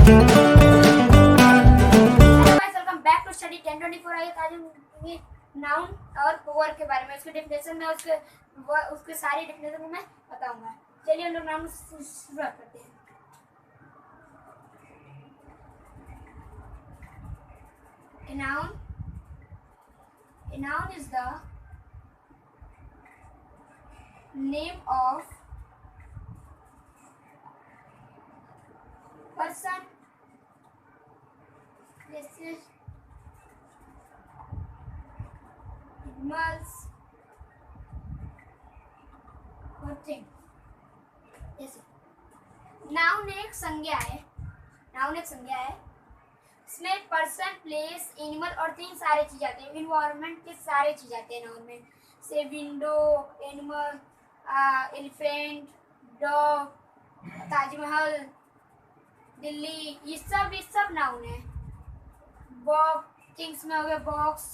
Welcome back to study 1024। आइए आज हम नाउन और वर्ब के बारे में, उसके डेफिनेशन में उसके सारी डेफिनेशन मैं बताऊंगा। चलिए हम लोग नाउन शुरुआत करते हैं। A noun is the name of person, places, animals or thing। जैसे नाउन एक संज्ञा है, इसमें पर्सन, प्लेस, एनिमल और थिंग सारे चीज आते हैं। इन्वायरमेंट के सारे चीज आते हैं नाउन में, से window, animal, elephant, dog, Taj Mahal, Delhi, ये सब नाउन है। बॉक्स, थिंग्स में हो गया बॉक्स,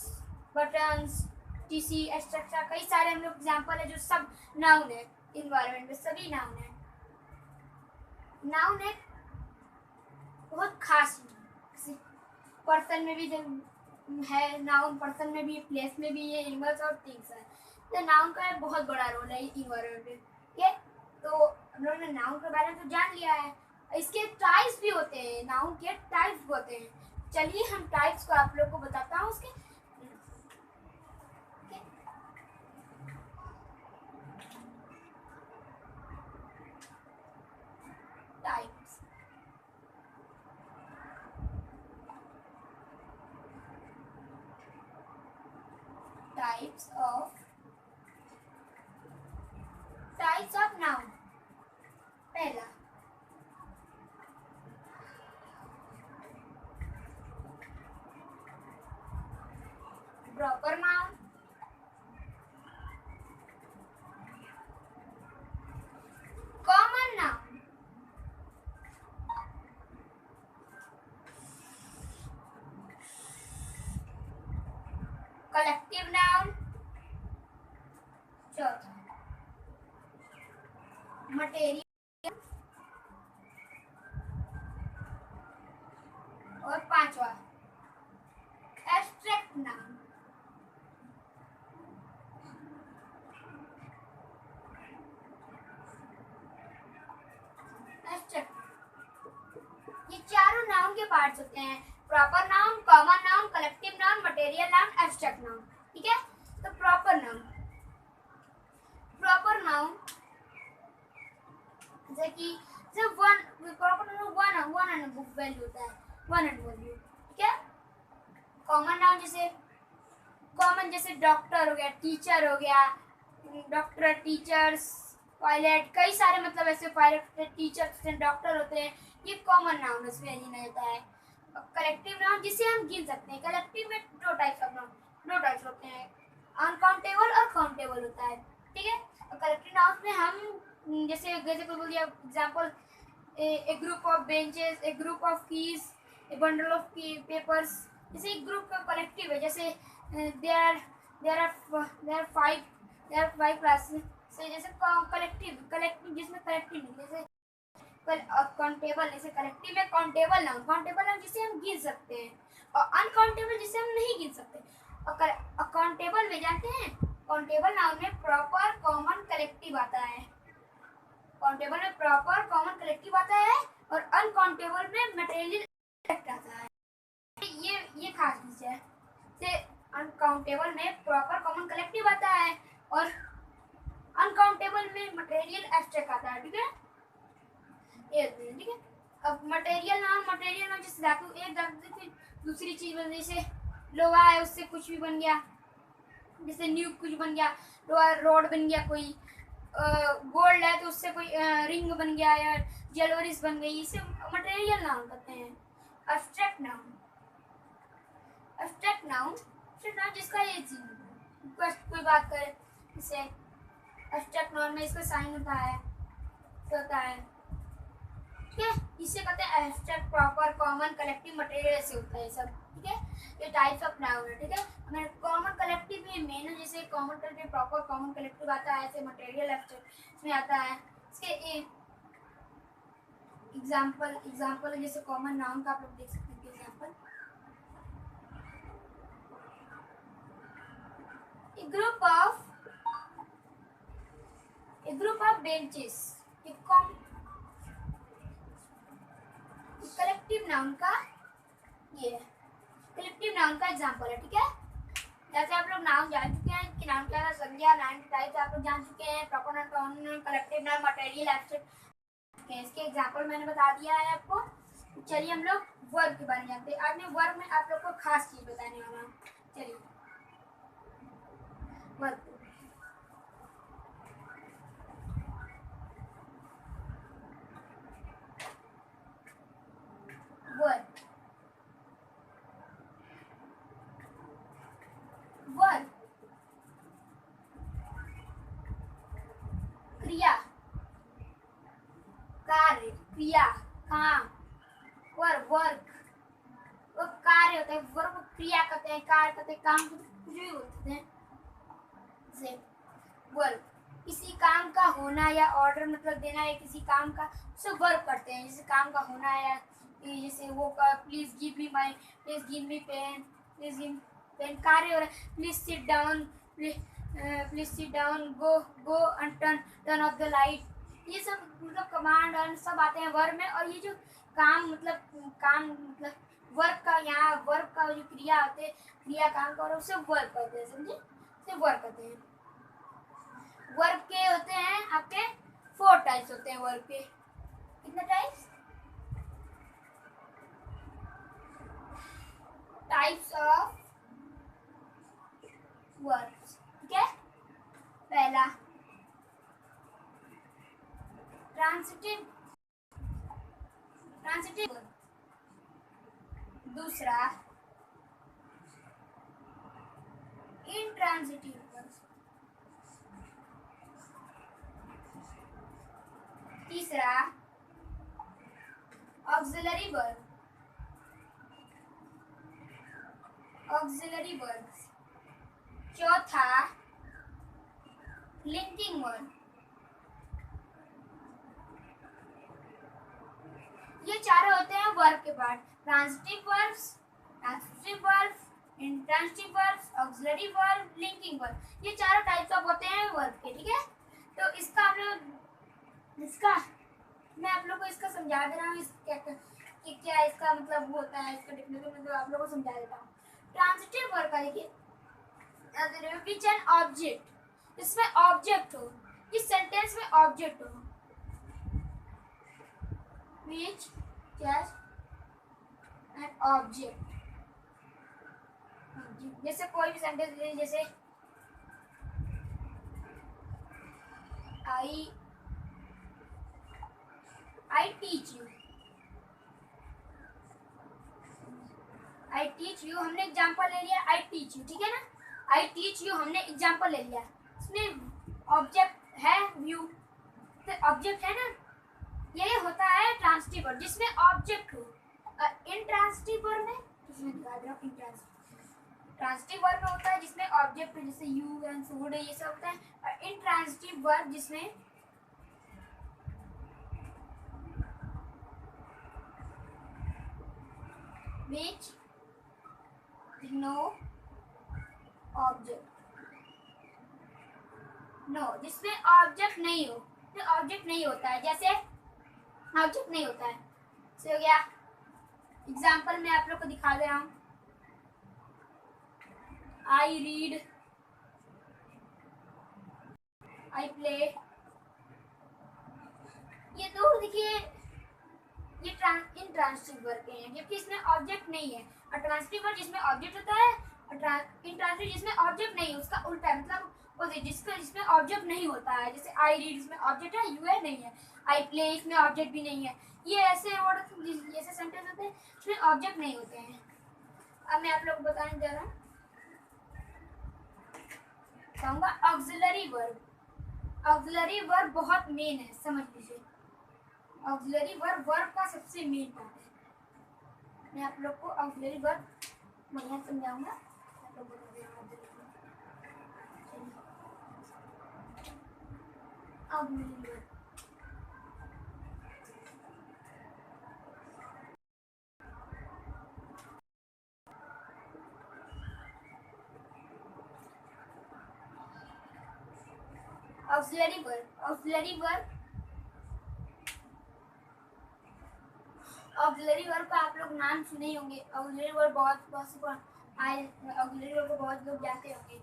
बटन्स, टीसी, एक्सेट्रा, कई सारे हम लोग एग्जाम्पल है जो सब नाउन है। इन्वायरमेंट में सभी नाउन है। नाउन एक बहुत खास पर्सन में भी है, नाउन पर्सन में भी, प्लेस में भी है, एनिमल्स और थिंग्स है। तो नाउन का बहुत बड़ा रोल है इन्वायरमेंट में। ठीक है, तो हम लोगों ने नाउन के बारे में तो जान लिया है। इसके टाइप्स भी होते हैं, नाउन के टाइप्स होते हैं। चलिए हम टाइप्स को आप लोग को बताता हूँ उसके। Types of noun. पहला proper noun, common noun, collective noun, चौथा मटेरियल और पांचवा एब्स्ट्रैक्ट नाउन। ये चारों नाउन के पार्ट्स होते हैं, proper noun, common noun, collective noun, material noun, abstract noun. ठीक है, तो प्रॉपर नाउन जैसे कि जब proper noun one and value होता है, वन एंड वैल्यू। ठीक है, कॉमन नाउन जैसे डॉक्टर हो गया, टीचर हो गया, डॉक्टर, टीचर्स, पायलट, कई सारे मतलब ऐसे पायलट, टीचर्स, डॉक्टर होते हैं। ये कॉमन नाउन उसमें नहीं होता है। कलेक्टिव नाउन जिसे हम गिन सकते हैं। कलेक्टिव में दो टाइप्स होते हैं, अनकाउंटेबल और काउंटेबल होता है। ठीक है, कलेक्टिव नाउन में हम जैसे को बोल दिया example, A group of benches, A group of keys, A bundle of papers. जैसे एक ग्रुप का कलेक्टिव है, जैसे देयर आर फाइव क्लासेस से, जैसे कलेक्टिव जिसमें कलेक्टिव नहीं, जैसे काउंटेबल, जैसे कलेक्टिव में काउंटेबल नाउन जिसे हम गिन सकते हैं, और अनकाउंटेबल जिसे हम नहीं गिन सकते। और काउंटेबल में जानते हैं, काउंटेबल नाउन में प्रॉपर कॉमन कलेक्टिव आता है। काउंटेबल में प्रॉपर कॉमन कलेक्टिव आता है और अनकाउंटेबल में मटेरियल आता है। ये खास चीज है। से अनकाउंटेबल में प्रॉपर कॉमन कलेक्टिव आता है और अनकाउंटेबल में मटेरियल एब्स्ट्रैक्ट आता है। ठीक है, ठीक है। अब मटेरियल नाउन जैसे धातु, एक धातु से दूसरी चीज बन, जैसे लोहा है उससे कुछ भी बन गया, जैसे न्यू कुछ बन गया, लोहा रोड बन गया, कोई गोल्ड है तो उससे कोई रिंग बन गया या ज्वेलरीज बन गई, इसे मटेरियल नाउन कहते हैं। एब्स्ट्रैक्ट नाउन जिसका ये कोई बात करे, इसे एब्स्ट्रैक्ट नाउन में इसका साइन होता है। ठीक है, इसे कहते हैं abstract, proper, common, collective, material, ऐसे होता है सब। ठीक है, ये टाइप्स ऑफ नाउन है। ठीक है, हमें कॉमन कलेक्टिव में मेन जैसे common collective, proper common collective आता है, ऐसे मटेरियल एब्स्ट्रैक्ट इसमें आता है। इसके एग्जाम्पल जैसे कॉमन नाउन का आप लोग देख सकते हैं example, a group of benches, collective noun का ये कलेक्टिव नाउन का एग्जाम्पल है, ठीक है। जैसे आप लोग नाउन जान चुके हैं कि नाउन क्या है, संज्ञा, नाउन टाइप्स आप लोग जान चुके हैं, proper noun, pronoun, collective noun, material, abstract, इसके एग्जाम्पल मैंने बता दिया है आपको। चलिए हम लोग वर्ब के बारे में जानते हैं। आज मैं वर्ब में आप लोग को खास चीज बताने वाला हूँ। चलिए वर्ब, वर्ब वर्ब क्रिया, कार्य, क्रिया, काम, वर्ब वर्क, वो कार्य होता है, वर्ब क्रिया करते हैं, कार्य करते हैं, काम करते हैं, कुछ भी होते हैं। जैसे वर्ब किसी काम का होना या ऑर्डर मतलब देना है किसी काम का, उसे वर्ब करते हैं। जैसे काम का होना है, जैसे वो please give me my, please give me pen, please give pen, कार्य हो रहा है, please sit down, please sit down, go and turn off the light, ये सब मतलब कमांड और सब आते हैं वर्ब में। और ये जो काम मतलब वर्ब का, यहाँ वर्ब का जो क्रिया होते हैं, क्रिया काम का, और उसे वर्ब कहते हैं, समझे, उसे वर्ब कहते हैं। वर्ब के होते हैं आपके 4 टाइप्स होते हैं वर्ब के। कितने टाइप्स? टाइप्स ऑफ वर्ब्स, ठीक है। पहला ट्रांसिटिव वर्ब, दूसरा इंट्रांसिटिव वर्ब, तीसरा ऑक्सिलरी वर्ब, चौथा लिंकिंग वर्ब। ये चारों होते हैं वर्ब के part, transitive verbs, intransitive verbs, auxiliary verb, linking verb. ये चारों टाइप्स ऑफ होते हैं वर्ब के, ठीक है। तो इसका आप लोग, इसका मैं आप लोग को इसका समझा दे रहा हूँ, कि क्या इसका मतलब होता है, इसका डेफिनेशन मतलब आप लोगों को समझा देता हूँ। ट्रांसिटिव वर्ब का देखिए, विच एन ऑब्जेक्ट, इसमें ऑब्जेक्ट हो, इस सेंटेंस में ऑब्जेक्ट हो, which just an object, जैसे कोई भी सेंटेंस ले, जैसे I teach you, हमने एग्जांपल ले लिया, I teach you, ठीक है ना। I teach you हमने एग्जांपल ले लिया, इसमें ऑब्जेक्ट है व्यू, तो ऑब्जेक्ट है ना, ये होता है ट्रांसिटिव वर्ब जिसमें ऑब्जेक्ट हो। इंट्रांसिटिव वर्ब में, इसमें दिखा दे रहा हूँ, ट्रांसिटिव वर्ब में होता है जिसमें ऑब्जेक्ट हो, जैसे यू एंड फूड, ये सब होता है। और इंट्रांसिटिव वर्ब जिसमें which no object, नो जिसमें ऑब्जेक्ट नहीं हो, तो ऑब्जेक्ट नहीं होता है, जैसे ऑब्जेक्ट नहीं होता है, से हो गया। एग्जाम्पल मैं आप लोग को दिखा दे रहा हूँ, आई रीड, आई प्ले, ये दो देखिए, ये इंट्रांसिटिव वर्ब के हैं, जबकि इसमें ऑब्जेक्ट नहीं है। और ट्रांसिटिव वर्ब जिसमें ऑब्जेक्ट होता है, और इंट्रांसिटिव जिसमें ऑब्जेक्ट नहीं है, उसका उल्टा है, मतलब जिसमें ऑब्जेक्ट नहीं होता है। जैसे आई रीड, इसमें ऑब्जेक्ट है, यू है नहीं है। आई प्ले, इसमें ऑब्जेक्ट भी नहीं है। ये ऐसे वर्ड, ऐसे सेंटेंस होते हैं इसमें ऑब्जेक्ट नहीं होते हैं। अब मैं आप लोग को बताने जा रहा हूँ, कहूँगा ऑक्सिलरी वर्ब। ऑक्सिलरी वर्ब बहुत मेन है, समझ लीजिए। ऑक्सिलरी वर्ब का सबसे मेन पार्ट है। मैं आप लोग को ऑक्सिलरी वर्ब बढ़िया समझाऊंगा, आप लोग auxiliary verb, auxiliary verb, auxiliary verb का आप लोग नाम सुने ही होंगे। ऑक्सिलरी वर्ब बहुत ऑक्सिलरी वर्ब को बहुत लोग जानते होंगे।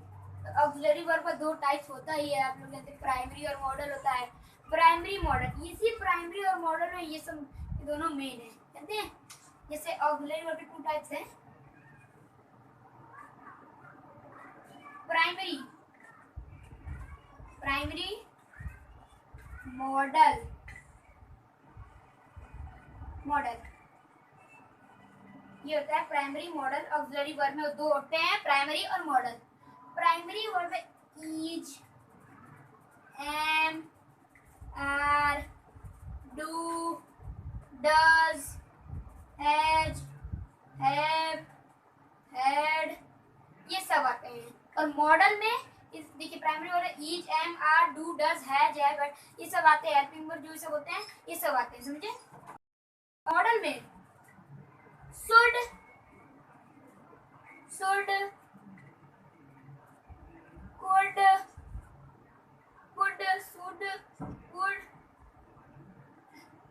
तो ऑक्सिलरी वर्ब का दो टाइप्स होता ही है, आप लोग जानते हैं, प्राइमरी और मॉडल होता है। प्राइमरी मॉडल, इसी प्राइमरी और मॉडल में ये सब दोनों मेन है, जानते हैं। जैसे ऑक्सिलरी वर्ब के टू टाइप्स हैं, प्राइमरी मॉडल, ये होता है प्राइमरी मॉडल। ऑक्सिलरी वर्ब में दो होते हैं, प्राइमरी और मॉडल। प्राइमरी वर्ब में is, am, are, do, does, has, have, had, ये सब आते हैं। और मॉडल में देखिए primary verb is, am, are, do, does, has, have, had, ये सब आते हैं। हेल्पिंग वर्ब जो सब होते हैं ये सब आते हैं, समझे। मॉडल में should, could, should, would,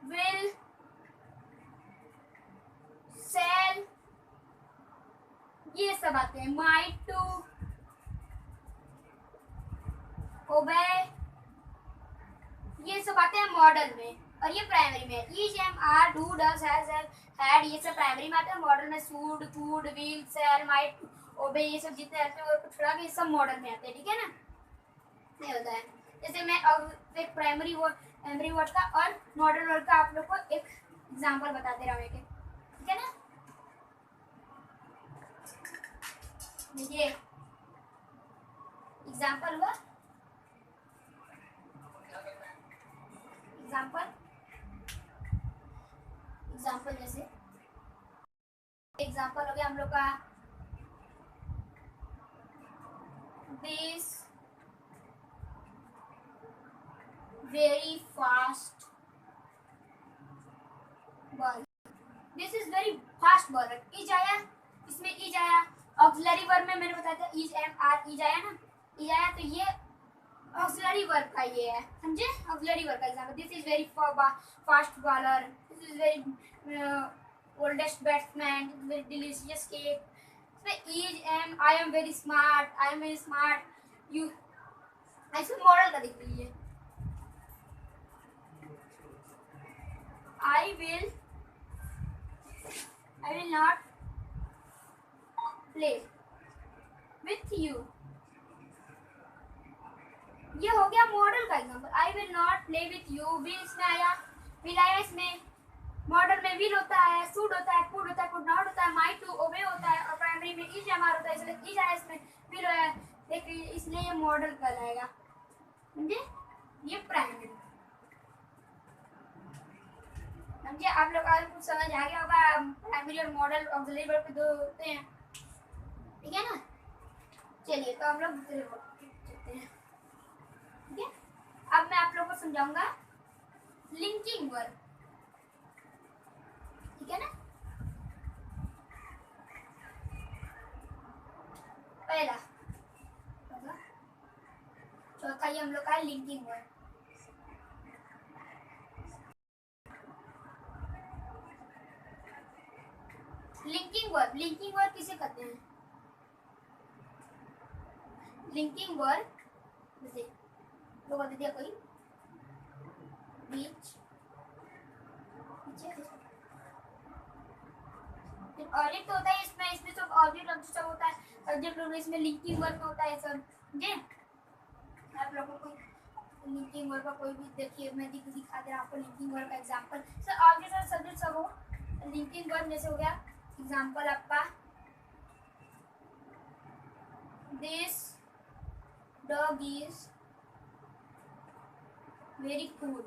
will, shall, ये सब आते हैं। might to, obey, ये सब आते हैं मॉडल में। और ये प्राइमरी में is, am, are, do, does, has, had, ये सब प्राइमरी में आते हैं। मॉडल में should, could, will, shall, might, ओबे, ये सब जितने आते हैं और छोड़ा के सब मॉडल में आते हैं, ठीक है ना। ये होता है। जैसे मैं अब एक प्राइमरी वर्ड का और मॉडल वर्ड का आप लोग को एक एग्जांपल बताते रहा हूँ, ठीक है ना। ये एग्जांपल हुआ, एग्जांपल जैसे एग्जांपल हो गया हम लोग का this very fast ball, this is very fast bowler. Is आया, इसमें इज आया। ऑक्सिलरी वर्ब में मैंने बताया था इज, एम, आर, इज आया ना, इज आया, तो ये ऑक्सिलरी वर्ब का ये है, समझे। ऑक्सिलरी वर्ब का example, this is very fast bowler, this is very oldest batsman, very delicious cake. इसमें is, am, I am very smart, you, ऐसे मॉडल का दिख रही है। I will not play with you, ये हो गया मॉडल का example. I will not play with you, will इसमें आया, will आया इसमें। मॉडल में विल होता है, शुड होता है, कुड होता है, कुड नॉट होता है, माइट टू, ओबे होता है। और प्राइमरी में इज, एम, आर होता है, इसलिए इज आया इसमें, विल आया, देखिए इसलिए ये मॉडल कहलाएगा, समझे। ये प्राइमरी, समझे। आप लोग आज कुछ समझ आ गया होगा। प्राइमरी और मॉडल ऑक्सिलरी वर्ब के दो होते हैं, ठीक है ना। चलिए तो हम लोग दूसरे वर्ब चलते हैं, ठीक है। अब मैं आप लोग को समझाऊंगा लिंकिंग वर्ब, ठीक है ना। पहला चौथा ये हम लोग का लिंकिंग वर्ब। लिंकिंग वर्ब किसे कहते हैं। लिंकिंग वर्ब जैसे लोग बता दिया कोई बीच, ऑब्जेक्ट होता है इसमें सब ऑब्जेक्ट सब होता है। ऑब्जेक्ट होता है इसमें लिंकिंग वर्ब होता है सर, समझे। आप लोगों को लिंकिंग वर्ब का कोई भी देखिए, मैं दिखा दे रहा हूं आपको लिंकिंग वर्ब का एग्जांपल। सर ऑब्जेक्ट और सब्जेक्ट सब हो। लिंकिंग वर्ब जैसे हो गया एग्जांपल आपका this dog is very cool,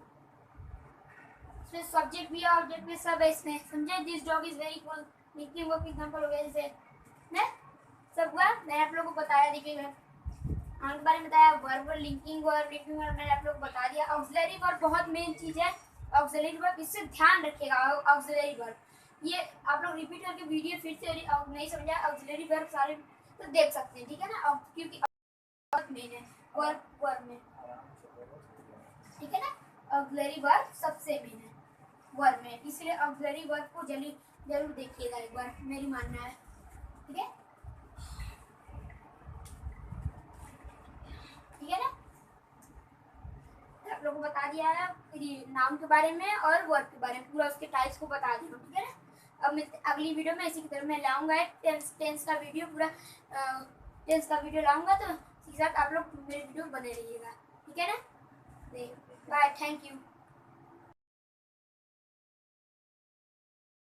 इसमें सब्जेक्ट भी है, ऑब्जेक्ट भी सब है इसमें, समझे। This dog is very cool linking verb example हो गया। जैसे ने सब हुआ, मैंने आप लोगों को बताया, देखिए के बारे में बताया। वर्ब लिंकिंग वर्ब मैंने आप लोग बता दिया। ऑक्सिलरी वर्ब बहुत मेन चीज है, ऑक्सिलरी वर्ब, इससे ध्यान रखिएगा। ऑक्सिलरी वर्ब ये आप लोग रिपीट करके वीडियो फिर से नहीं समझा ऑक्सिलरी वर्ब सारे तो देख सकते हैं, ठीक है ना। क्योंकि बहुत मेन है वर्ब में, ऑक्सिलरी वर्ब सबसे मेन है वर्ब में, इसलिए ऑक्सिलरी वर्ब को जरूर देखिएगा एक बार, मेरी मानना है। ठीक है, ठीक है ना। आप लोगों को बता दिया है नाउन के बारे में और वर्ब के बारे में, पूरा उसके टाइप्स को बता दिया। ठीक है ना। अब मैं अगली वीडियो में इसी की तरह मैं लाऊंगा टेंस का वीडियो, पूरा टेंस का वीडियो लाऊंगा, तो इसी के साथ आप लोग मेरे वीडियो बने रहिएगा। ठीक है ना। Bye, thank you.